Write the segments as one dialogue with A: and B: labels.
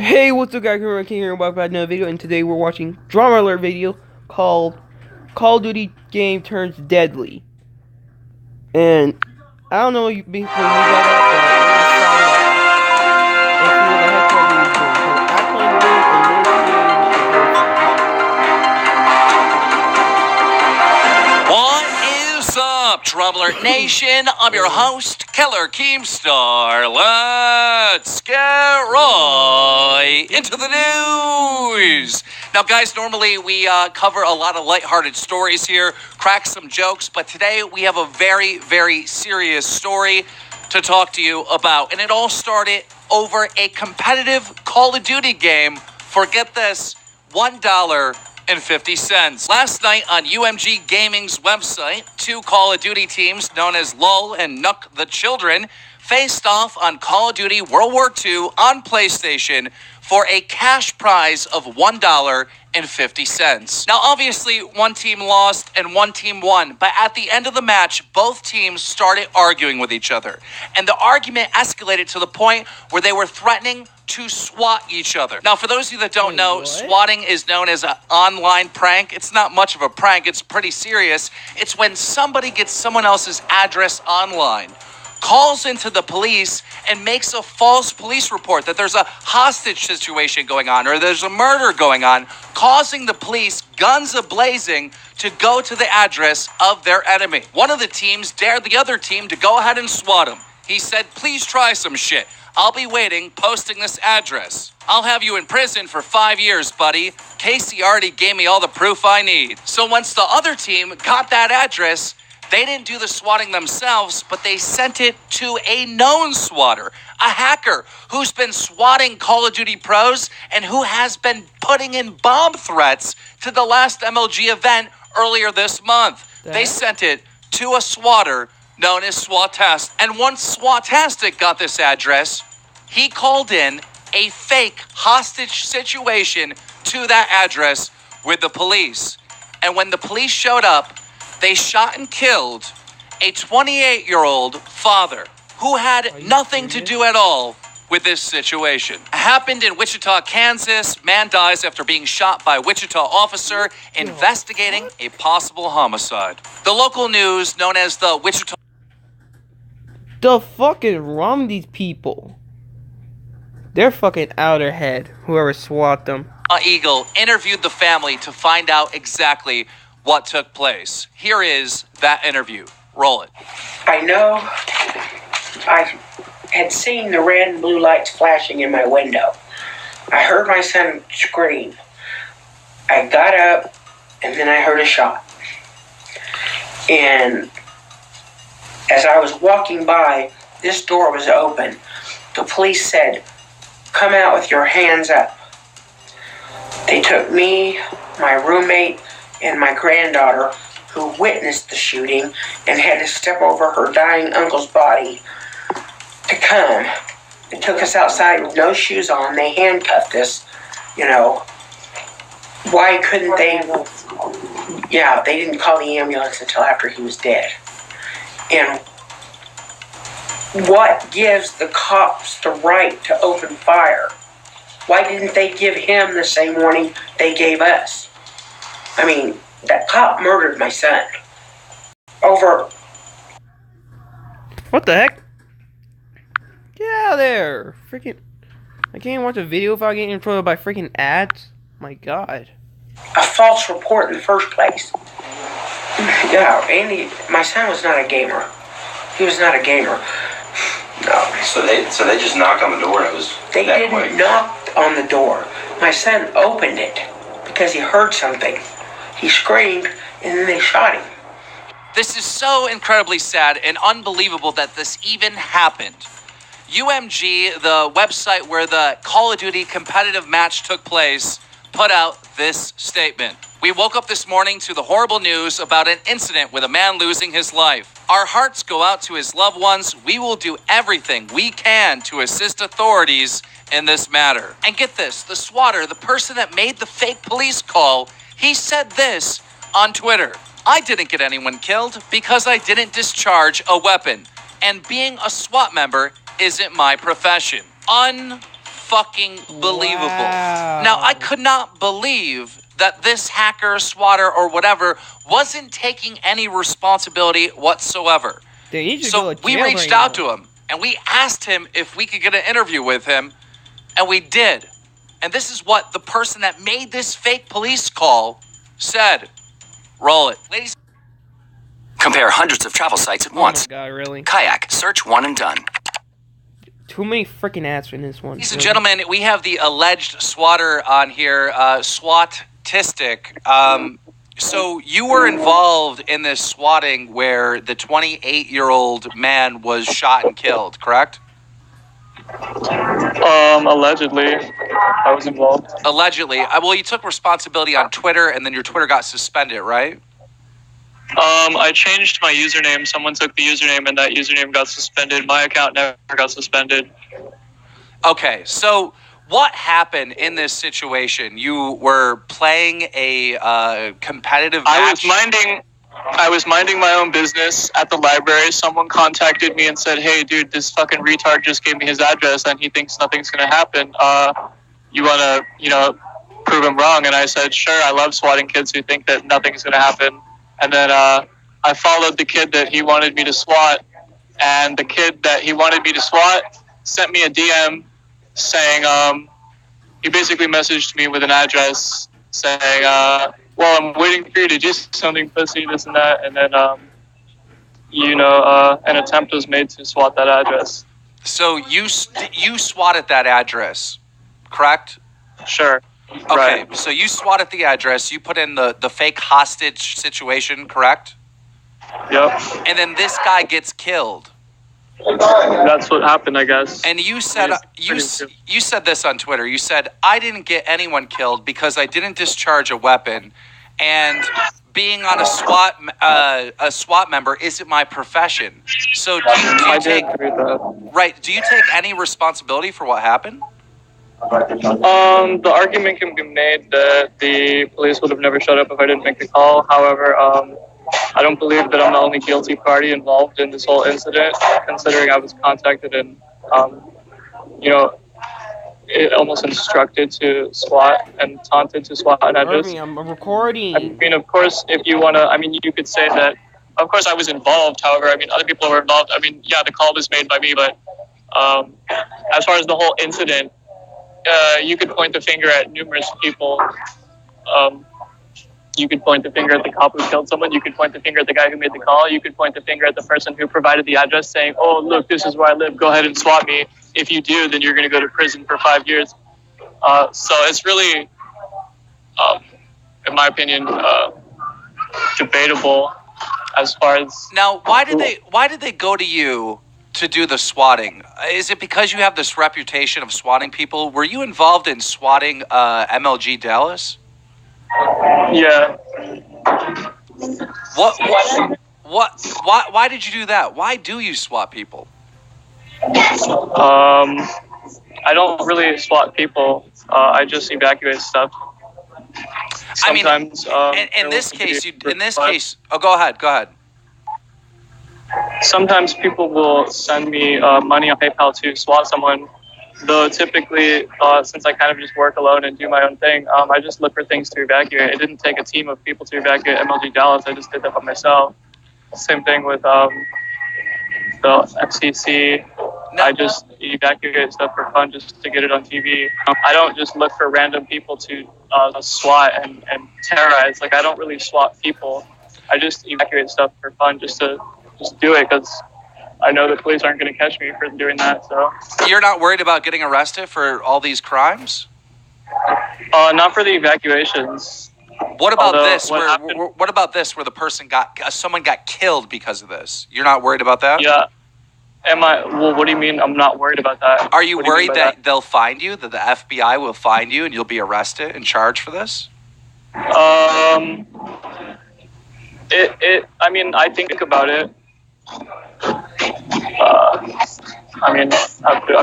A: Hey, what's up guys, King here, and welcome back to another video, and today we're watching Drama Alert video called Call of Duty Game Turns Deadly. And I don't know if you got that, but we're gonna find out and see what the heck Call of Duty is doing. So I play the game, and this
B: What is up, Drama Alert Nation? I'm your host, Killer Keemstar. Let's get right into the news. Now, guys, normally we cover a lot of lighthearted stories here, crack some jokes, but today we have a very, very serious story to talk to you about. And it all started over a competitive Call of Duty game for, get this, $1.50. Last night on UMG Gaming's website, two Call of Duty teams known as LOL and Nuck the Children faced off on Call of Duty World War II on PlayStation for a cash prize of $1.50. Now, obviously, one team lost and one team won, but at the end of the match, both teams started arguing with each other. And the argument escalated to the point where they were threatening to swat each other. Now, for those of you that don't know, swatting is known as an online prank. It's not much of a prank. It's pretty serious. It's when somebody gets someone else's address online, calls into the police, and makes a false police report that there's a hostage situation going on or there's a murder going on, causing the police, guns a-blazing, to go to the address of their enemy. One of the teams dared the other team to go ahead and swat him. He said, "Please try some shit. I'll be waiting, posting this address. I'll have you in prison for 5 years, buddy. Casey already gave me all the proof I need." So once the other team got that address, they didn't do the swatting themselves, but they sent it to a known swatter, a hacker who's been swatting Call of Duty pros and who has been putting in bomb threats to the last MLG event earlier this month. They sent it to a swatter known as Swatastic. And once Swatastic got this address, he called in a fake hostage situation to that address with the police. And when the police showed up, they shot and killed a 28-year-old father who had nothing to do at all with this situation. It happened in Wichita, Kansas. Man dies after being shot by a Wichita officer investigating a possible homicide. The local news, known as the Wichita...
A: The fucking wrong with these people? They're fucking out of their head, whoever swat them.
B: Eagle interviewed the family to find out exactly what took place. Here is that interview. Roll it.
C: I know I had seen the red and blue lights flashing in my window. I heard my son scream. I got up, and then I heard a shot. And as I was walking by, this door was open. The police said, "Come out with your hands up." They took me, my roommate, and my granddaughter, who witnessed the shooting and had to step over her dying uncle's body, to come. They took us outside with no shoes on. They handcuffed us, Why couldn't they? Yeah, they didn't call the ambulance until after he was dead. And what gives the cops the right to open fire? Why didn't they give him the same warning they gave us? I mean, that cop murdered my son. Over.
A: What the heck? Get out of there! Freaking. I can't watch a video without getting in trouble by freaking ads. My god.
C: A false report in the first place. Yeah, Andy, my son was not a gamer. He was not a gamer. No.
D: So they just knocked on the door and it was.
C: They didn't knock on the door. My son opened it because he heard something. He screamed and then they shot him.
B: This is so incredibly sad and unbelievable that this even happened. UMG, the website where the Call of Duty competitive match took place, put out this statement. "We woke up this morning to the horrible news about an incident with a man losing his life. Our hearts go out to his loved ones. We will do everything we can to assist authorities in this matter." And get this, the swatter, the person that made the fake police call, he said this on Twitter: "I didn't get anyone killed because I didn't discharge a weapon. And being a SWAT member isn't my profession." fucking believable.
A: Wow.
B: Now, I could not believe that this hacker, swatter, or whatever wasn't taking any responsibility whatsoever.
A: Dude, you should
B: So
A: go to
B: we
A: jail
B: reached
A: right
B: out
A: now.
B: to him, and we asked him if we could get an interview with him, and we did. And this is what the person that made this fake police call said. Roll it. Ladies.
E: Compare hundreds of travel sites at once.
A: Oh my god, really?
E: Kayak. Search one and done.
A: Too many freaking ads in this one.
B: Ladies and gentlemen, we have the alleged swatter on here, SWAT-tistic. So you were involved in this swatting where the 28-year-old man was shot and killed, correct?
F: Allegedly, I was involved.
B: Allegedly. Well, you took responsibility on Twitter, and then your Twitter got suspended, right?
F: I changed my username. Someone took the username, and that username got suspended. My account never got suspended.
B: Okay, so what happened in this situation? You were playing a competitive match?
F: I was minding my own business at the library. Someone contacted me and said, "Hey, dude, this fucking retard just gave me his address, and he thinks nothing's gonna happen. You wanna, prove him wrong?" And I said, "Sure. I love swatting kids who think that nothing's gonna happen." And then I followed the kid that he wanted me to SWAT, and the kid that he wanted me to SWAT sent me a DM saying, he basically messaged me with an address saying, "Well, I'm waiting for you to do something pussy, this and that." And then, an attempt was made to SWAT that address.
B: So you swatted that address, correct?
F: Sure.
B: Okay,
F: Right.
B: so you swatted the address, you put in the fake hostage situation, correct?
F: Yep.
B: And then this guy gets killed.
F: That's what happened, I guess.
B: And you said
F: Yes,
B: you said this on Twitter. You said, "I didn't get anyone killed because I didn't discharge a weapon, and being on a SWAT member isn't my profession." So do
F: I
B: you
F: did
B: take
F: agree with that.
B: right? Do you take any responsibility for what happened?
F: The argument can be made that the police would have never showed up if I didn't make the call. However, I don't believe that I'm the only guilty party involved in this whole incident, considering I was contacted and, it almost instructed to SWAT and taunted to SWAT an address.
A: Irving, I'm recording.
F: I mean, of course, if you want to, you could say that, of course, I was involved. However, other people were involved. Yeah, the call was made by me, but as far as the whole incident, you could point the finger at numerous people. You could point the finger at the cop who killed someone. You could point the finger at the guy who made the call. You could point the finger at the person who provided the address saying, "Oh, look, this is where I live. Go ahead and SWAT me. If you do, then you're going to go to prison for 5 years." So it's really, in my opinion, debatable as far as...
B: Now, why did they go to you to do the swatting? Is it because you have this reputation of swatting people? Were you involved in swatting MLG Dallas?
F: Yeah.
B: Why did you do that? Why do you SWAT people?
F: I don't really SWAT people. I just evacuate stuff. Sometimes,
B: in this case, oh, go ahead.
F: Sometimes people will send me money on PayPal to SWAT someone. Though typically, since I kind of just work alone and do my own thing, I just look for things to evacuate. It didn't take a team of people to evacuate MLG Dallas. I just did that by myself. Same thing with the FCC. I just evacuate stuff for fun just to get it on TV. I don't just look for random people to SWAT and terrorize. I don't really SWAT people. I just evacuate stuff for fun just to do it because I know the police aren't going to catch me for doing that. So
B: you're not worried about getting arrested for all these crimes?
F: Not for the evacuations.
B: What about this? What about this? Where the person someone got killed because of this? You're not worried about that?
F: Yeah. Am I? Well, what do you mean? I'm not worried about that.
B: Are you worried that they'll find you? That the FBI will find you and you'll be arrested and charged for this?
F: I think about it. I've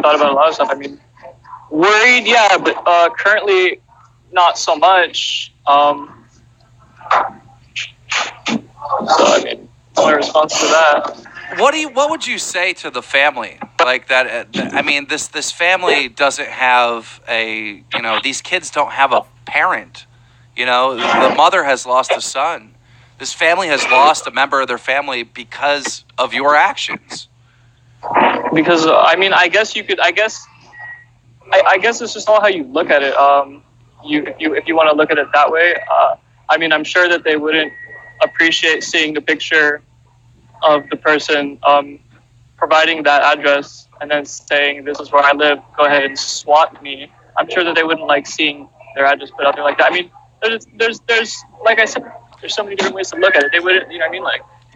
F: thought about a lot of stuff. Worried, yeah, but currently not so much. So, my response to that.
B: What would you say to the family like that? I mean, this family doesn't have these kids don't have a parent. The mother has lost a son. This family has lost a member of their family because of your actions.
F: Because I guess it's just all how you look at it. If you want to look at it that way, I'm sure that they wouldn't appreciate seeing the picture of the person providing that address and then saying, "This is where I live. Go ahead and SWAT me." I'm sure that they wouldn't like seeing their address put out there like that. I mean, there's like I said, there's so many different ways to look at it. They wouldn't,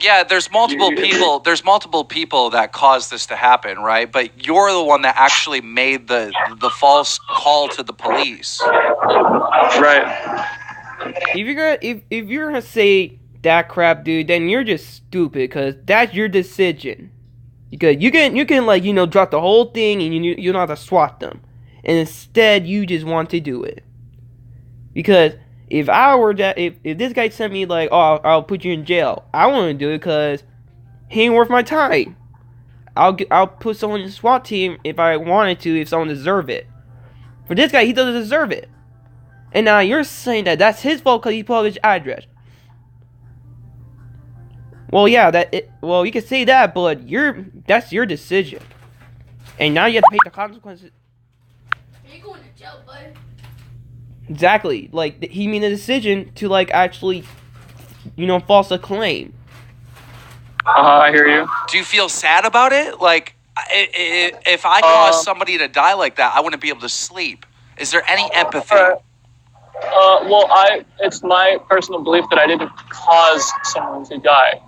B: Yeah, there's multiple people. There's multiple people that caused this to happen, right? But you're the one that actually made the false call to the police.
F: Right.
A: If you're gonna say that crap, dude, then you're just stupid, because that's your decision. Because you can drop the whole thing and you don't have to SWAT them, and instead you just want to do it. Because if this guy sent me like, "Oh, I'll put you in jail," I wouldn't do it because he ain't worth my time. I'll put someone in the SWAT team if I wanted to, if someone deserve it. For this guy, he doesn't deserve it. And now you're saying that that's his fault because he put his address. Well, yeah, you can say that, but that's your decision. And now you have to pay the consequences.
G: You're going to jail, bud.
A: Exactly. Like, he made a decision to, like, actually, false a claim.
F: I hear you.
B: Do you feel sad about it? Like, if I caused somebody to die like that, I wouldn't be able to sleep. Is there any empathy?
F: It's my personal belief that I didn't cause someone to die.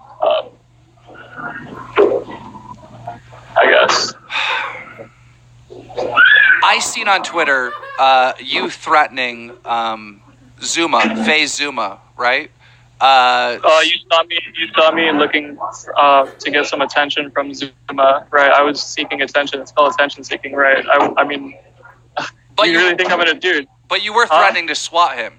F: I guess.
B: I seen on Twitter you threatening FaZe Zuma, right?
F: You saw me looking to get some attention from Zuma, right? I was seeking attention. It's called attention seeking, right? But you really think I'm gonna do?
B: But you were threatening to SWAT him.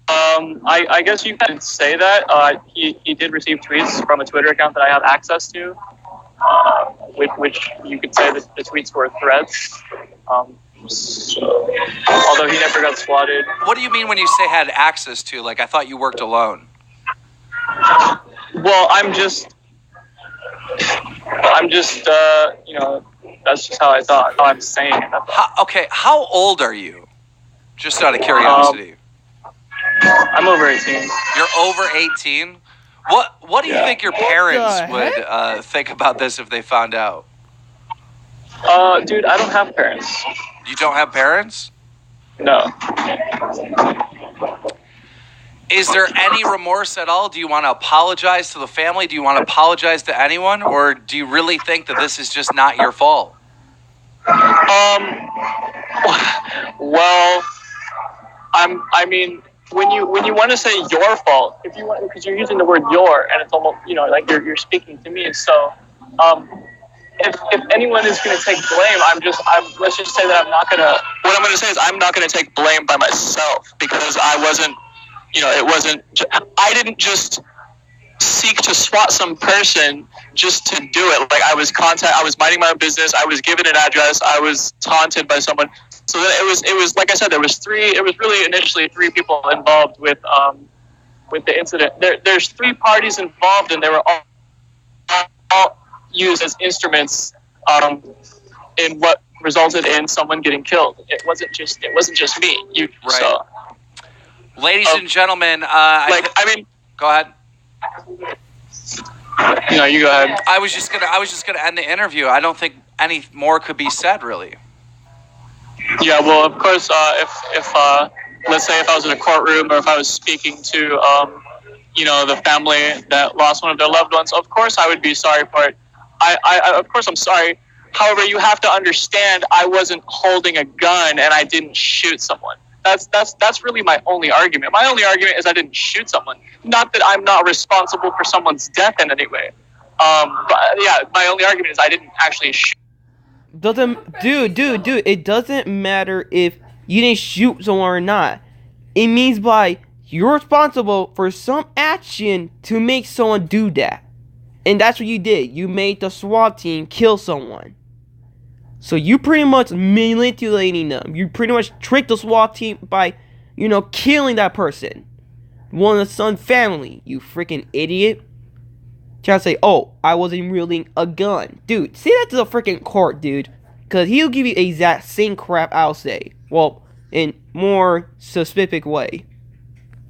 F: I guess you can say that. He did receive tweets from a Twitter account that I have access to, which you could say that the tweets were threats. Although he never got swatted.
B: What do you mean when you say had access to? Like, I thought you worked alone.
F: Well, I'm just, that's just how I thought. How I'm saying it.
B: How old are you? Just out of curiosity.
F: I'm over 18.
B: You're over 18? What do you think your parents would think about this if they found out?
F: Dude, I don't have parents.
B: You don't have parents?
F: No.
B: Is there any remorse at all? Do you want to apologize to the family? Do you want to apologize to anyone? Or do you really think that this is just not your fault?
F: Well, when you want to say your fault, if you want, because you're using the word your, and it's almost, like you're speaking to me. So, if anyone is going to take blame, let's just say that what I'm going to say is I'm not going to take blame by myself, because I wasn't, I didn't just seek to SWAT some person just to do it. Like, I was minding my own business. I was given an address. I was taunted by someone. So then it was like I said, it was really initially three people involved with the incident. There's three parties involved, and they were all used as instruments in what resulted in someone getting killed. It wasn't just me.
B: Right.
F: So,
B: ladies and gentlemen, go ahead.
F: You go ahead.
B: I was just gonna end the interview. I don't think any more could be said, really.
F: Yeah, well, of course, if let's say if I was in a courtroom, or if I was speaking to the family that lost one of their loved ones, of course I would be sorry for it. I of course I'm sorry. However, you have to understand, I wasn't holding a gun and I didn't shoot someone. That's really my only argument. My only argument is I didn't shoot someone. Not that I'm not responsible for someone's death in any way. But yeah, my only argument is I didn't actually shoot.
A: Dude, it doesn't matter if you didn't shoot someone or not. It means you're responsible for some action to make someone do that. And that's what you did. You made the SWAT team kill someone. So you pretty much manipulating them. You pretty much tricked the SWAT team by, you know, killing that person. One of the Sun family. You freaking idiot. Trying to say, oh, I wasn't wielding a gun. Dude, say that to the freaking court, dude. Because he'll give you exact same crap I'll say. Well, in more specific way.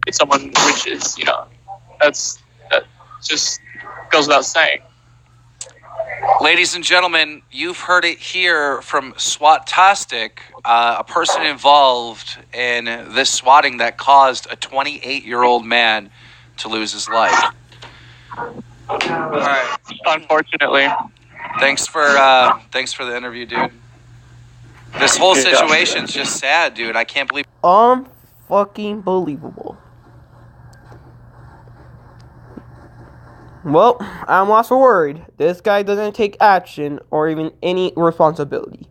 F: It's someone which is, you know, that just goes without saying.
B: Ladies and gentlemen, you've heard it here from SWAT-tastic, a person involved in this swatting that caused a 28-year-old man to lose his life. All right.
F: Unfortunately.
B: Thanks for the interview, dude. This whole situation's just sad, dude. I can't believe.
A: Fucking believable. Well, I'm lost for word. This guy doesn't take action or even any responsibility.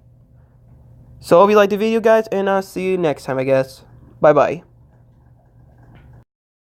A: So hope you liked the video, guys, and I'll see you next time, I guess. Bye-bye.